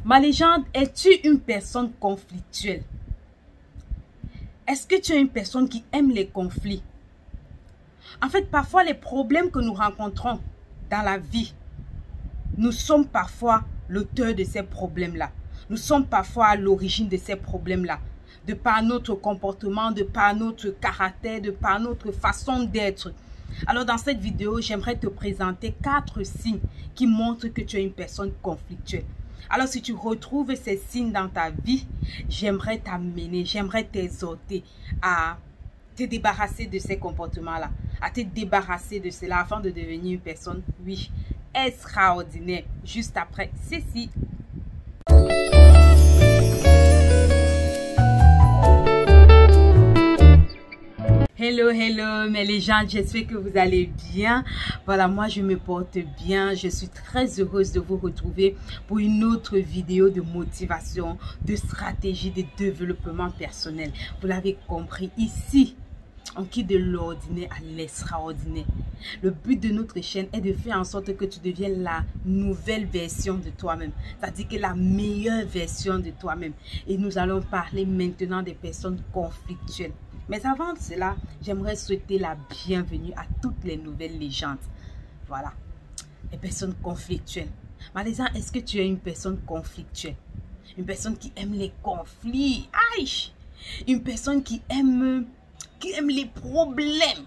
Ma légende, es-tu une personne conflictuelle? Est-ce que tu es une personne qui aime les conflits? En fait, parfois, les problèmes que nous rencontrons dans la vie, nous sommes parfois l'auteur de ces problèmes-là. Nous sommes parfois à l'origine de ces problèmes-là. De par notre comportement, de par notre caractère, de par notre façon d'être. Alors, dans cette vidéo, j'aimerais te présenter 4 signes qui montrent que tu es une personne conflictuelle. Alors, si tu retrouves ces signes dans ta vie, j'aimerais t'amener, j'aimerais t'exhorter à te débarrasser de ces comportements-là, à te débarrasser de cela afin de devenir une personne, oui, extraordinaire. Juste après ceci. Hello, hello mes légendes, j'espère que vous allez bien. Voilà, moi je me porte bien. Je suis très heureuse de vous retrouver pour une autre vidéo de motivation, de stratégie, de développement personnel. Vous l'avez compris, ici, on quitte de l'ordinaire à l'extraordinaire. Le but de notre chaîne est de faire en sorte que tu deviennes la nouvelle version de toi-même. C'est-à-dire que la meilleure version de toi-même. Et nous allons parler maintenant des personnes conflictuelles. Mais avant cela, j'aimerais souhaiter la bienvenue à toutes les nouvelles légendes. Voilà, les personnes conflictuelles. Malaisan, est-ce que tu es une personne conflictuelle? Une personne qui aime les conflits. Aïe! Une personne qui aime les problèmes.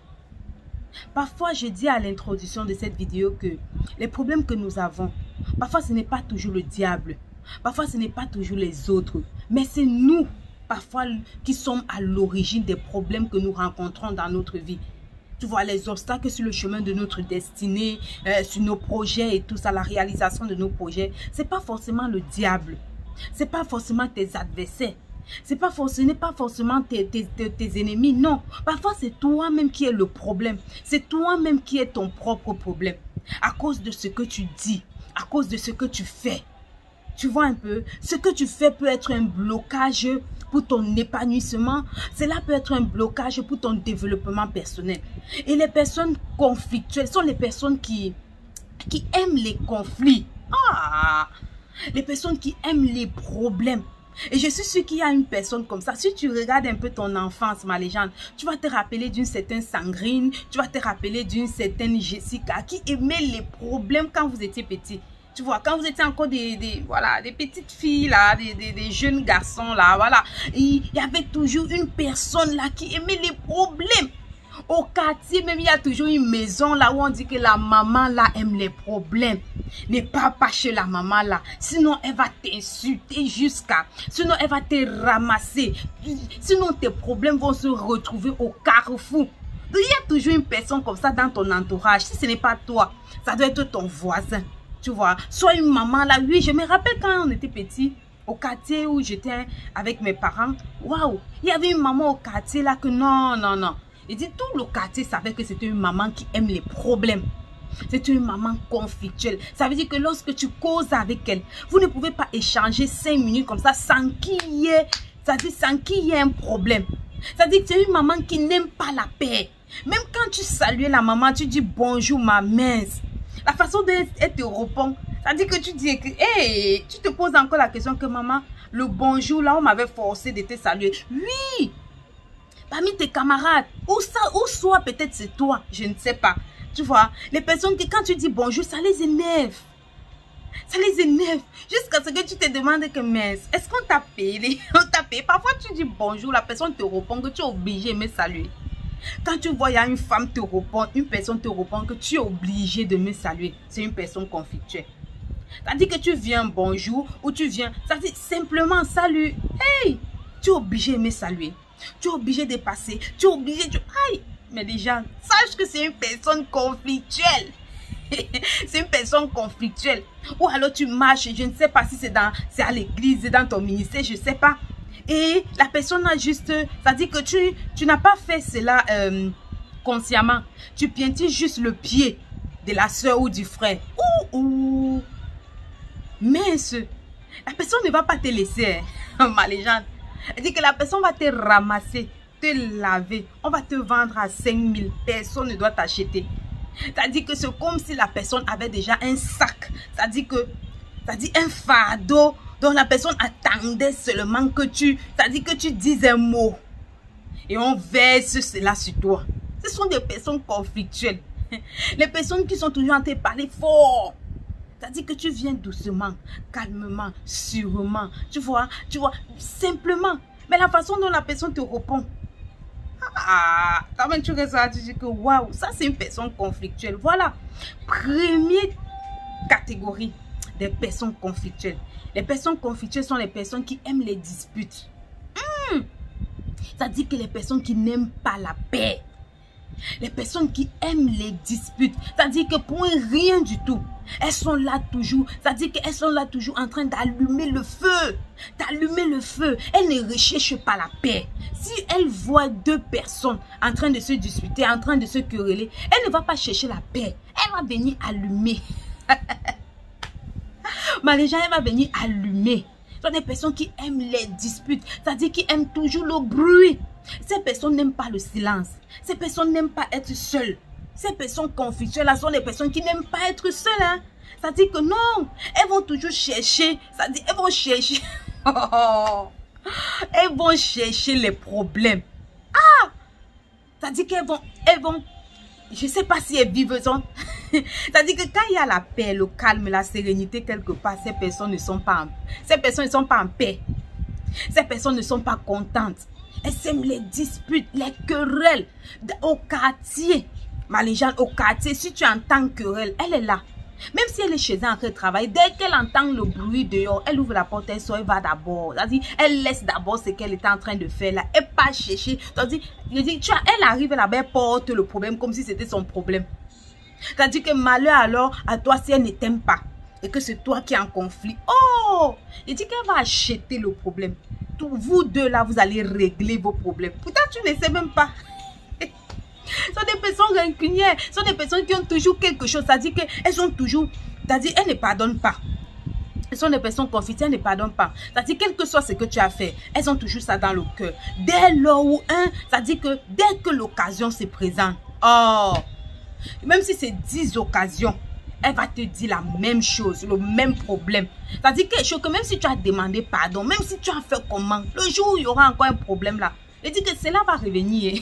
Parfois, je dis à l'introduction de cette vidéo que les problèmes que nous avons, parfois ce n'est pas toujours le diable. Parfois, ce n'est pas toujours les autres. Mais c'est nous. Parfois qui sommes à l'origine des problèmes que nous rencontrons dans notre vie. Tu vois, les obstacles sur le chemin de notre destinée, sur nos projets et tout ça, la réalisation de nos projets, ce n'est pas forcément le diable. Ce n'est pas forcément tes adversaires. Ce n'est pas forcément tes ennemis, non. Parfois, c'est toi-même qui es le problème. C'est toi-même qui es ton propre problème. À cause de ce que tu dis, à cause de ce que tu fais. Tu vois un peu, ce que tu fais peut être un blocage pour ton épanouissement. Cela peut être un blocage pour ton développement personnel. Et les personnes conflictuelles sont les personnes qui aiment les conflits. Ah, les personnes qui aiment les problèmes. Et je suis sûre qu'il y a une personne comme ça. Si tu regardes un peu ton enfance, ma légende, tu vas te rappeler d'une certaine Sandrine, tu vas te rappeler d'une certaine Jessica qui aimait les problèmes quand vous étiez petit. Tu vois, quand vous étiez encore des petites filles là, des jeunes garçons là, voilà. Il y avait toujours une personne là qui aimait les problèmes. Au quartier même, il y a toujours une maison là où on dit que la maman là aime les problèmes. N'aie pas chez la maman là. Sinon, elle va t'insulter sinon, elle va te ramasser. Sinon, tes problèmes vont se retrouver au carrefour. Il y a toujours une personne comme ça dans ton entourage. Si ce n'est pas toi, ça doit être ton voisin. Tu vois, soit une maman là, oui, je me rappelle quand on était petit, au quartier où j'étais avec mes parents, waouh, il y avait une maman au quartier là que non. Il dit tout le quartier savait que c'était une maman qui aime les problèmes. C'est une maman conflictuelle. Ça veut dire que lorsque tu causes avec elle, vous ne pouvez pas échanger 5 minutes comme ça sans qu'il y ait un problème. Ça veut dire que c'est une maman qui n'aime pas la paix. Même quand tu salues la maman, tu dis bonjour ma mince. La façon dont elle te répond, ça dit que tu dis que, hey, tu te poses encore la question que maman, le bonjour là, on m'avait forcé de te saluer. Oui, parmi tes camarades, ou soit peut-être c'est toi, je ne sais pas. Tu vois, les personnes qui quand tu dis bonjour, ça les énerve. Ça les énerve. Jusqu'à ce que tu te demandes que, mais est-ce qu'on t'a payé? On t'a payé. Parfois tu dis bonjour, la personne te répond que tu es obligé de me saluer. Quand tu vois, il y a une femme te répond, une personne te répond que tu es obligé de me saluer. C'est une personne conflictuelle. C'est-à-dire que tu viens bonjour ou tu viens, ça dit simplement salut. Hey, tu es obligé de me saluer. Tu es obligé de passer. Tu es obligé de... Aïe, mais déjà, sache que c'est une personne conflictuelle. C'est une personne conflictuelle. Ou alors tu marches, je ne sais pas si c'est à l'église, dans ton ministère, je ne sais pas. Et la personne a juste, ça dit que tu n'as pas fait cela consciemment. Tu piétines juste le pied de la soeur ou du frère. Ouh. Mince. La personne ne va pas te laisser, ma légende. Elle dit que la personne va te ramasser, te laver. On va te vendre à 5 000. Personne ne doit t'acheter. C'est-à-dire que c'est comme si la personne avait déjà un sac. C'est-à-dire un fardeau Donc la personne attendait seulement que c'est-à-dire que tu dises un mot. Et on verse cela sur toi. Ce sont des personnes conflictuelles. Les personnes qui sont toujours en train de parler fort. C'est-à-dire que tu viens doucement, calmement, sûrement. Tu vois, simplement. Mais la façon dont la personne te répond. Quand même tu restes, tu dis que waouh, ça c'est une personne conflictuelle. Voilà. Première catégorie des personnes conflictuelles. Les personnes conflictuelles sont les personnes qui aiment les disputes. C'est-à-dire que les personnes qui n'aiment pas la paix. Les personnes qui aiment les disputes. C'est-à-dire que pour rien du tout. Elles sont là toujours. C'est-à-dire qu'elles sont là toujours en train d'allumer le feu. D'allumer le feu. Elles ne recherchent pas la paix. Si elles voient deux personnes en train de se disputer, en train de se quereller, elle ne va pas chercher la paix. Elle va venir allumer. Mais les gens, elle va venir allumer. Ce sont des personnes qui aiment les disputes. C'est-à-dire qui aiment toujours le bruit. Ces personnes n'aiment pas le silence. Ces personnes n'aiment pas être seules. Ces personnes conflictuelles là sont les personnes qui n'aiment pas être seules. Hein. C'est-à-dire que non, elles vont toujours chercher. C'est-à-dire elles vont chercher. Elles vont chercher les problèmes. C'est-à-dire qu'elles vont. Je ne sais pas si elles vivent ça. C'est-à-dire que quand il y a la paix, le calme, la sérénité quelque part, ces personnes ne sont pas en paix. Ces personnes ne sont pas contentes. Elles aiment les disputes, les querelles. Au quartier, Marie-Jeanne, au quartier, si tu entends querelle, elle est là. Même si elle est chez elle en train de travailler, dès qu'elle entend le bruit dehors, elle ouvre la porte, elle sort, elle va d'abord. C'est-à-dire, elle laisse d'abord ce qu'elle était en train de faire là. Elle part chercher. C'est-à-dire, elle arrive là-bas, elle porte le problème comme si c'était son problème. C'est-à-dire que malheur alors à toi si elle ne t'aime pas et que c'est toi qui es en conflit. Oh! Il dit qu'elle va acheter le problème. Vous deux là, vous allez régler vos problèmes. Pourtant, tu ne sais même pas. Ce sont des personnes rancunières. Ce sont des personnes qui ont toujours quelque chose. C'est-à-dire qu'elles sont toujours... C'est-à-dire elles ne pardonnent pas. Ce sont des personnes conflictuelles, elles ne pardonnent pas. C'est-à-dire quel que soit ce que tu as fait, elles ont toujours ça dans le cœur. Dès lors où c'est-à-dire que dès que l'occasion se présente, oh, même si c'est 10 occasions, elle va te dire la même chose, le même problème. C'est-à-dire que même si tu as demandé pardon, même si tu as fait comment, le jour où il y aura encore un problème là, elle dit que cela va revenir.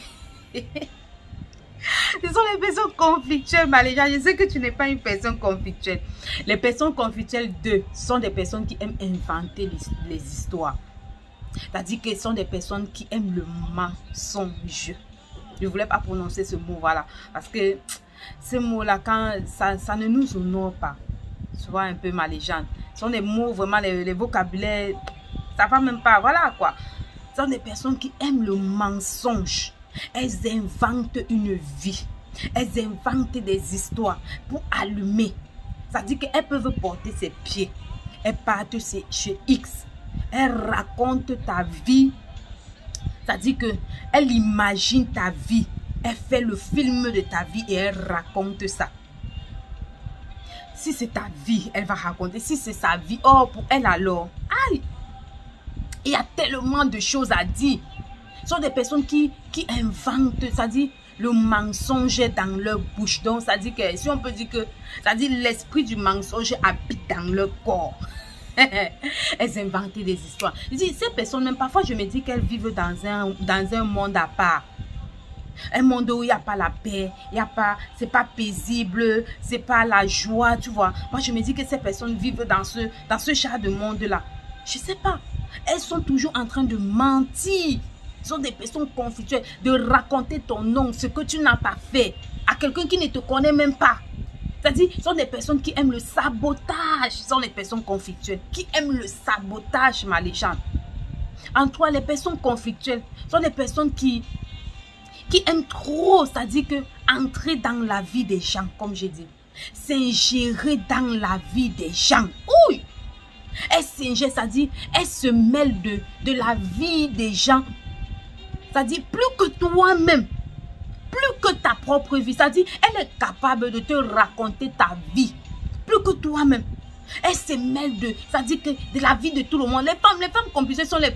Ce sont les personnes conflictuelles, Maléja. Je sais que tu n'es pas une personne conflictuelle. Les personnes conflictuelles, sont des personnes qui aiment inventer les histoires. C'est-à-dire que ce sont des personnes qui aiment le mensonge. Je ne voulais pas prononcer ce mot, voilà. Parce que ce mot-là, quand ça ne nous honore pas. Tu vois, un peu Maléjane. Ce sont des mots, vraiment, les vocabulaires, ça ne va même pas, voilà quoi. Ce sont des personnes qui aiment le mensonge. Elles inventent une vie. Elles inventent des histoires pour allumer. C'est-à-dire qu'elles peuvent porter ses pieds. Elles partent chez X. Elles racontent ta vie. C'est-à-dire qu'elle imagine ta vie. Elle fait le film de ta vie et elle raconte ça. Si c'est ta vie, elle va raconter. Si c'est sa vie, oh, pour elle alors. Aïe! Il y a tellement de choses à dire. Ce sont des personnes qui inventent, c'est-à-dire le mensonge dans leur bouche. Donc, c'est-à-dire que si on peut dire que, c'est-à-dire l'esprit du mensonge habite dans leur corps. Elles inventent des histoires. Je dis, ces personnes, même parfois, je me dis qu'elles vivent dans un monde à part. Un monde où il n'y a pas la paix, il y a pas, c'est pas paisible, c'est pas la joie, tu vois. Moi, je me dis que ces personnes vivent dans ce genre de monde-là. Je sais pas. Elles sont toujours en train de mentir. Ce sont des personnes conflictuelles, de raconter ton nom, ce que tu n'as pas fait, à quelqu'un qui ne te connaît même pas. C'est-à-dire, ce sont des personnes qui aiment le sabotage. Ce sont les personnes conflictuelles qui aiment le sabotage, ma légende. En toi, les personnes conflictuelles sont des personnes qui aiment trop, c'est-à-dire que entrer dans la vie des gens, comme j'ai dit. S'ingérer dans la vie des gens. Oui! Elle s'ingère, c'est-à-dire, elle se mêle de la vie des gens. C'est-à-dire, plus que toi-même, plus que ta propre vie. C'est-à-dire, elle est capable de te raconter ta vie. Plus que toi-même. Elle se mêle c'est-à-dire que de la vie de tout le monde. Les femmes compliquées sont les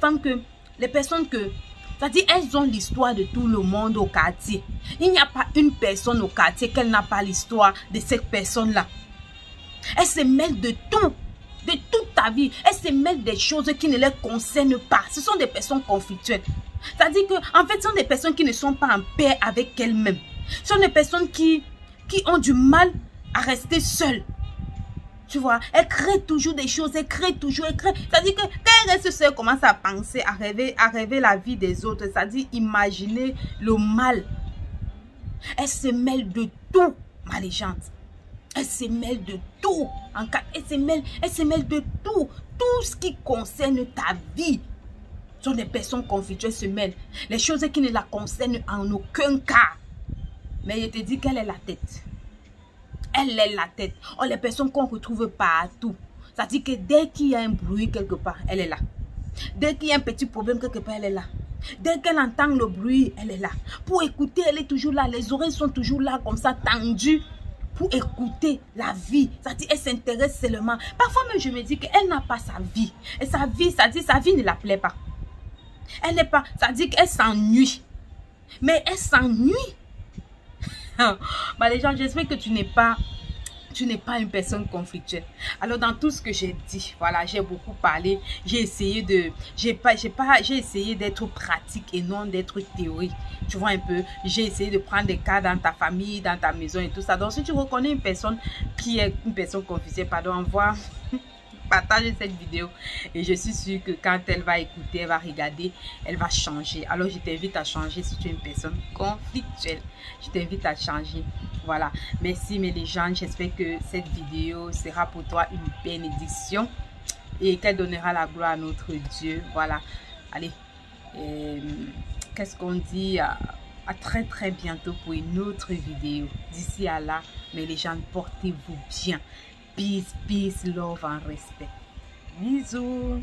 personnes que, c'est-à-dire, elles ont l'histoire de tout le monde au quartier. Il n'y a pas une personne au quartier qu'elle n'a pas l'histoire de cette personne-là. Elle se mêle de tout. de toute ta vie. Elles se mêlent des choses qui ne les concernent pas. Ce sont des personnes conflictuelles. C'est-à-dire que, en fait, ce sont des personnes qui ne sont pas en paix avec elles-mêmes. Ce sont des personnes qui ont du mal à rester seules. Tu vois, elles créent toujours des choses, elles créent. C'est-à-dire que quand elles restent seules, elles commencent à penser, à rêver la vie des autres. C'est-à-dire imaginer le mal. Elles se mêlent de tout, ma légende. Elles se mêlent de tout. Elles se mêlent de tout. Tout ce qui concerne ta vie. Ce sont des personnes conflictuelles se mêlent. Les choses qui ne la concernent en aucun cas. Mais je te dis qu'elle est la tête. Elle est la tête. Oh, les personnes qu'on retrouve partout. C'est-à-dire que dès qu'il y a un bruit quelque part, elle est là. Dès qu'il y a un petit problème quelque part, elle est là. Dès qu'elle entend le bruit, elle est là. Pour écouter, elle est toujours là. Les oreilles sont toujours là, comme ça, tendues. Pour écouter la vie. C'est-à-dire elle s'intéresse seulement. Parfois même, je me dis qu'elle n'a pas sa vie. Et sa vie, c'est-à-dire sa vie ne la plaît pas. Elle n'est pas, c'est-à-dire qu'elle s'ennuie. Mais elle s'ennuie. Bah, les gens, j'espère que tu n'es pas une personne conflictuelle. Alors, dans tout ce que j'ai dit, voilà, j'ai beaucoup parlé. J'ai essayé d'être pratique et non d'être théorique. Tu vois un peu, j'ai essayé de prendre des cas dans ta famille, dans ta maison et tout ça. Donc, si tu reconnais une personne qui est une personne conflictuelle, pardon, envoie, partage cette vidéo. Et je suis sûre que quand elle va écouter, elle va regarder, elle va changer. Alors, je t'invite à changer si tu es une personne conflictuelle. Je t'invite à changer. Voilà. Merci mes légendes. J'espère que cette vidéo sera pour toi une bénédiction et qu'elle donnera la gloire à notre Dieu. Voilà. Allez. Qu'est-ce qu'on dit? À très très bientôt pour une autre vidéo. D'ici à là, mes légendes, portez-vous bien. Peace, peace, love and respect. Bisous.